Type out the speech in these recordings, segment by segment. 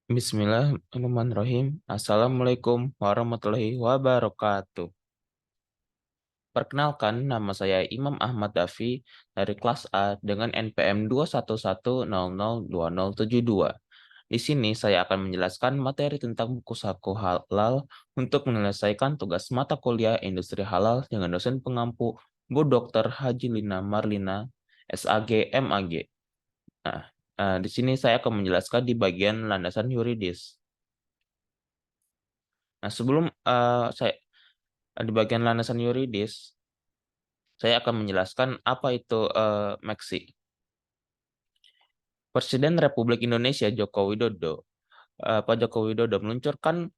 Bismillahirrahmanirrahim. Assalamualaikum warahmatullahi wabarakatuh. Perkenalkan, nama saya Imam Ahmad Dafi dari kelas A dengan NPM 211002072. Di sini saya akan menjelaskan materi tentang buku saku halal untuk menyelesaikan tugas mata kuliah Industri Halal dengan dosen pengampu Bu Dr. Haji Lina Marlina, SAG, MAG. Nah, di sini saya akan menjelaskan di bagian landasan yuridis. Nah, sebelum saya di bagian landasan yuridis, saya akan menjelaskan apa itu Maksi. Presiden Republik Indonesia Joko Widodo, Pak Joko Widodo meluncurkan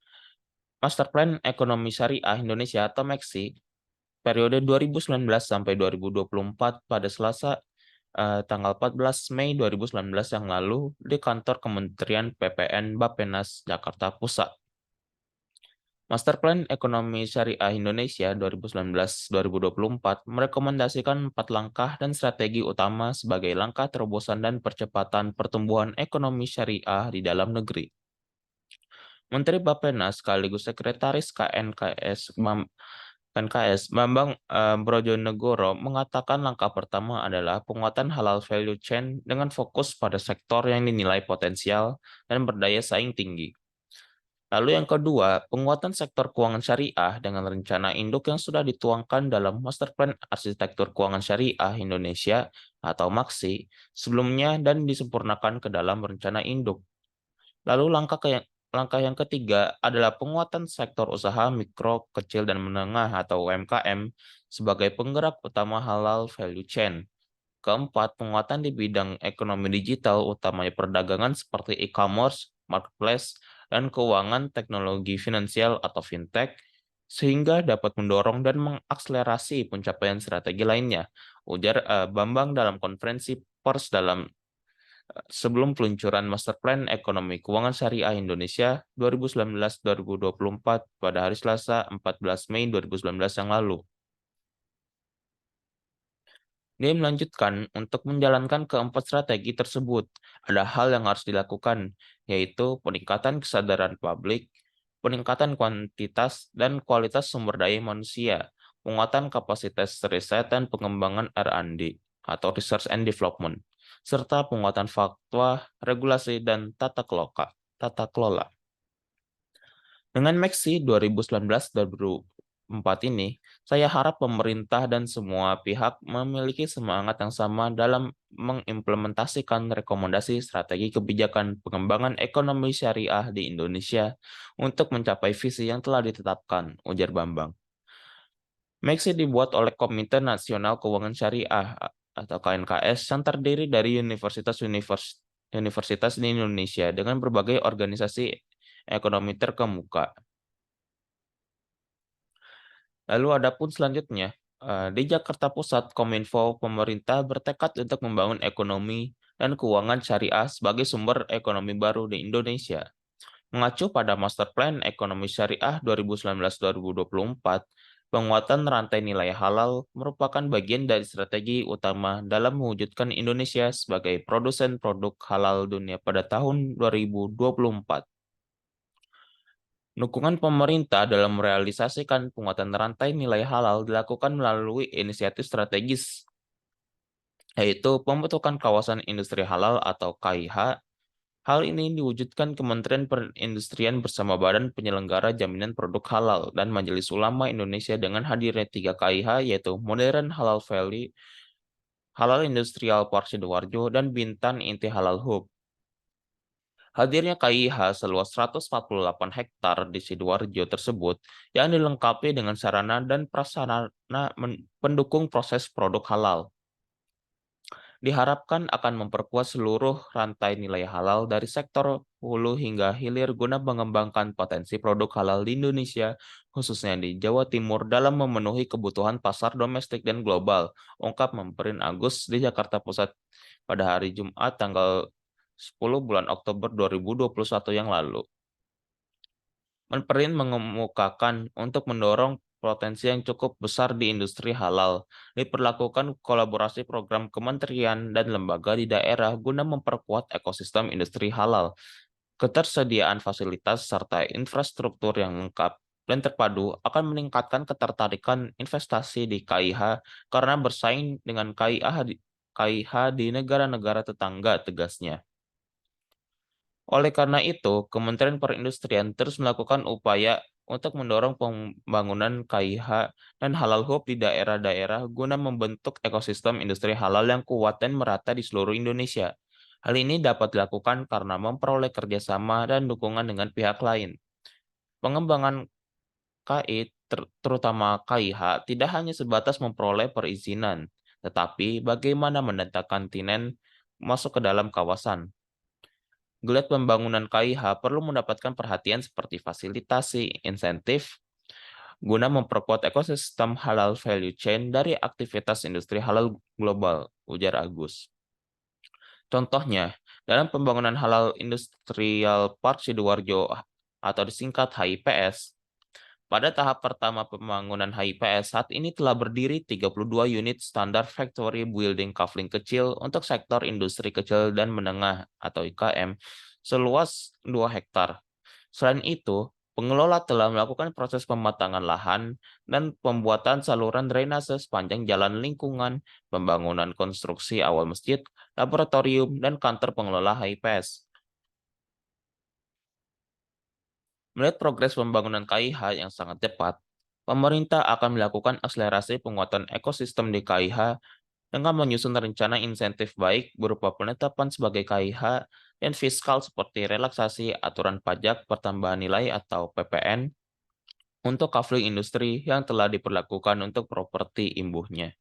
Master Plan Ekonomi Syariah Indonesia atau Maksi periode 2019 sampai 2024 pada Selasa tanggal 14 Mei 2019 yang lalu di kantor Kementerian PPN Bappenas Jakarta Pusat. Master Plan Ekonomi Syariah Indonesia 2019-2024 merekomendasikan 4 langkah dan strategi utama sebagai langkah terobosan dan percepatan pertumbuhan ekonomi syariah di dalam negeri. Menteri Bappenas sekaligus Sekretaris KNKS Bambang Brojonegoro mengatakan langkah pertama adalah penguatan halal value chain dengan fokus pada sektor yang dinilai potensial dan berdaya saing tinggi. Lalu yang kedua, penguatan sektor keuangan syariah dengan rencana induk yang sudah dituangkan dalam Master Plan Arsitektur Keuangan Syariah Indonesia atau MAKSI sebelumnya dan disempurnakan ke dalam rencana induk. Lalu langkah yang ketiga adalah penguatan sektor usaha mikro, kecil, dan menengah atau UMKM sebagai penggerak utama halal value chain. Keempat, penguatan di bidang ekonomi digital, utamanya perdagangan seperti e-commerce, marketplace, dan keuangan teknologi finansial atau fintech, sehingga dapat mendorong dan mengakselerasi pencapaian strategi lainnya, ujar Bambang dalam konferensi pers sebelum peluncuran Master Plan Ekonomi Keuangan Syariah Indonesia 2019-2024 pada hari Selasa 14 Mei 2019 yang lalu. Dia melanjutkan, untuk menjalankan keempat strategi tersebut, ada hal yang harus dilakukan, yaitu peningkatan kesadaran publik, peningkatan kuantitas dan kualitas sumber daya manusia, penguatan kapasitas riset dan pengembangan R&D atau Research and Development, serta penguatan fatwa, regulasi, dan tata kelola. Dengan Maksi 2019-2024 ini, saya harap pemerintah dan semua pihak memiliki semangat yang sama dalam mengimplementasikan rekomendasi strategi kebijakan pengembangan ekonomi syariah di Indonesia untuk mencapai visi yang telah ditetapkan, ujar Bambang. Maksi dibuat oleh Komite Nasional Keuangan Syariah atau KNKS yang terdiri dari universitas di Indonesia dengan berbagai organisasi ekonomi terkemuka. Lalu adapun selanjutnya, di Jakarta Pusat, Kominfo pemerintah bertekad untuk membangun ekonomi dan keuangan syariah sebagai sumber ekonomi baru di Indonesia. Mengacu pada Master Plan Ekonomi Syariah 2019-2024, penguatan rantai nilai halal merupakan bagian dari strategi utama dalam mewujudkan Indonesia sebagai produsen produk halal dunia pada tahun 2024. Dukungan pemerintah dalam merealisasikan penguatan rantai nilai halal dilakukan melalui inisiatif strategis, yaitu pembentukan kawasan industri halal atau KIH. Hal ini diwujudkan Kementerian Perindustrian bersama Badan Penyelenggara Jaminan Produk Halal dan Majelis Ulama Indonesia dengan hadirnya 3 KIH, yaitu Modern Halal Valley, Halal Industrial Park Sidoarjo, dan Bintan Inti Halal Hub. Hadirnya KIH seluas 148 hektar di Sidoarjo tersebut yang dilengkapi dengan sarana dan prasarana pendukung proses produk halal, diharapkan akan memperkuat seluruh rantai nilai halal dari sektor hulu hingga hilir guna mengembangkan potensi produk halal di Indonesia, khususnya di Jawa Timur dalam memenuhi kebutuhan pasar domestik dan global, ungkap Memprin Agus di Jakarta Pusat pada hari Jumat tanggal 10 bulan Oktober 2021 yang lalu. Menperin mengemukakan untuk mendorong potensi yang cukup besar di industri halal, diperlakukan kolaborasi program kementerian dan lembaga di daerah guna memperkuat ekosistem industri halal. Ketersediaan fasilitas serta infrastruktur yang lengkap dan terpadu akan meningkatkan ketertarikan investasi di KIH karena bersaing dengan KIH di negara-negara tetangga, tegasnya. Oleh karena itu, Kementerian Perindustrian terus melakukan upaya untuk mendorong pembangunan KIH dan halal hub di daerah-daerah guna membentuk ekosistem industri halal yang kuat dan merata di seluruh Indonesia. Hal ini dapat dilakukan karena memperoleh kerjasama dan dukungan dengan pihak lain. Pengembangan KI, terutama KIH, tidak hanya sebatas memperoleh perizinan, tetapi bagaimana mendatangkan tinen masuk ke dalam kawasan. Geliat pembangunan KIH perlu mendapatkan perhatian seperti fasilitasi, insentif, guna memperkuat ekosistem halal value chain dari aktivitas industri halal global, ujar Agus. Contohnya, dalam pembangunan Halal Industrial Park Sidoarjo atau disingkat HIPS, pada tahap pertama pembangunan HIPS, saat ini telah berdiri 32 unit standar factory building kafling kecil untuk sektor industri kecil dan menengah atau IKM seluas 2 hektar. Selain itu, pengelola telah melakukan proses pematangan lahan dan pembuatan saluran drainase sepanjang jalan lingkungan, pembangunan konstruksi awal masjid, laboratorium, dan kantor pengelola HIPS. Melihat progres pembangunan KIH yang sangat cepat, pemerintah akan melakukan akselerasi penguatan ekosistem di KIH dengan menyusun rencana insentif baik berupa penetapan sebagai KIH dan fiskal seperti relaksasi aturan pajak pertambahan nilai atau PPN untuk kafling industri yang telah diperlakukan untuk properti imbuhnya.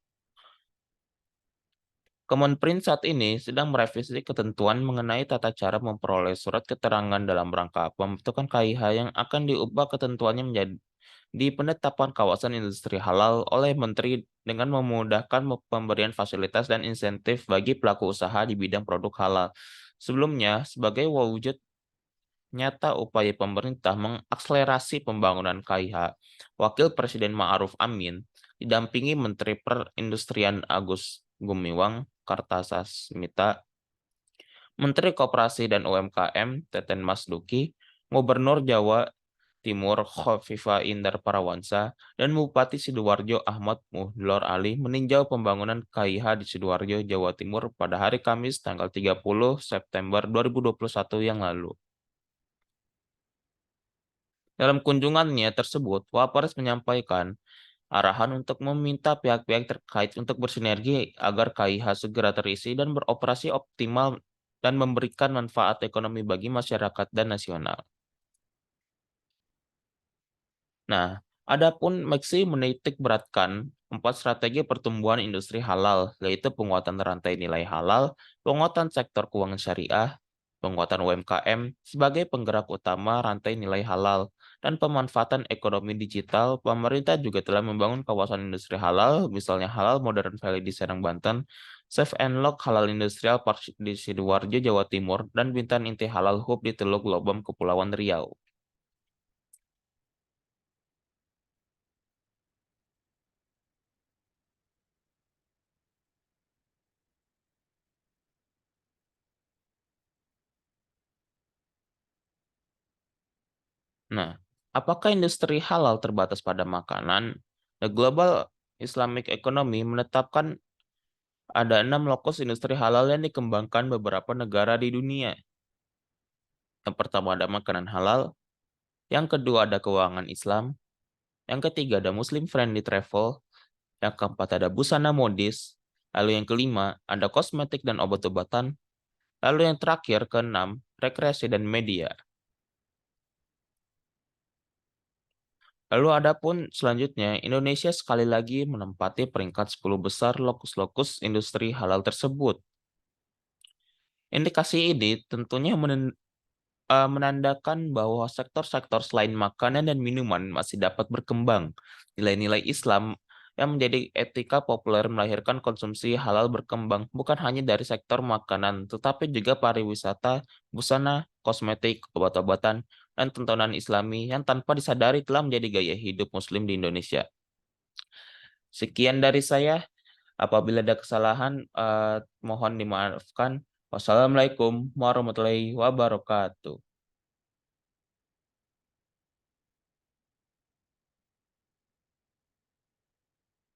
Kemenperin saat ini sedang merevisi ketentuan mengenai tata cara memperoleh surat keterangan dalam rangka pembentukan KIH yang akan diubah ketentuannya menjadi di penetapan kawasan industri halal oleh Menteri dengan memudahkan pemberian fasilitas dan insentif bagi pelaku usaha di bidang produk halal. Sebelumnya, sebagai wujud nyata upaya pemerintah mengakselerasi pembangunan KIH, Wakil Presiden Ma'ruf Amin didampingi Menteri Perindustrian Agus Gumiwang Kartasasmita, Menteri Koperasi dan UMKM Teten Mas Duki, Gubernur Jawa Timur Khofifah Indar Parawansa, dan Bupati Sidoarjo Ahmad Muhlor Ali meninjau pembangunan KIH di Sidoarjo, Jawa Timur pada hari Kamis tanggal 30 September 2021 yang lalu. Dalam kunjungannya tersebut, Wapres menyampaikan arahan untuk meminta pihak-pihak terkait untuk bersinergi agar KIH segera terisi dan beroperasi optimal dan memberikan manfaat ekonomi bagi masyarakat dan nasional. Nah, adapun Maxi menitik beratkan 4 strategi pertumbuhan industri halal, yaitu penguatan rantai nilai halal, penguatan sektor keuangan syariah, penguatan UMKM sebagai penggerak utama rantai nilai halal, dan pemanfaatan ekonomi digital. Pemerintah juga telah membangun kawasan industri halal, misalnya Halal Modern Valley di Serang, Banten, Safe and Lock Halal Industrial Park di Sidoarjo, Jawa Timur, dan Bintan Inti Halal Hub di Teluk Lobam, Kepulauan Riau. Nah, apakah industri halal terbatas pada makanan? The Global Islamic Economy menetapkan ada 6 lokus industri halal yang dikembangkan beberapa negara di dunia. Yang pertama ada makanan halal, yang kedua ada keuangan Islam, yang ketiga ada Muslim Friendly Travel, yang keempat ada busana modis, lalu yang kelima ada kosmetik dan obat-obatan, lalu yang terakhir keenam rekreasi dan media. Lalu adapun selanjutnya, Indonesia sekali lagi menempati peringkat 10 besar lokus-lokus industri halal tersebut. Indikasi ini tentunya menandakan bahwa sektor-sektor selain makanan dan minuman masih dapat berkembang. Nilai-nilai Islam yang menjadi etika populer melahirkan konsumsi halal berkembang bukan hanya dari sektor makanan, tetapi juga pariwisata, busana, kosmetik, obat-obatan, dan tontonan Islami yang tanpa disadari telah menjadi gaya hidup Muslim di Indonesia. Sekian dari saya. Apabila ada kesalahan, mohon dimaafkan. Wassalamualaikum warahmatullahi wabarakatuh.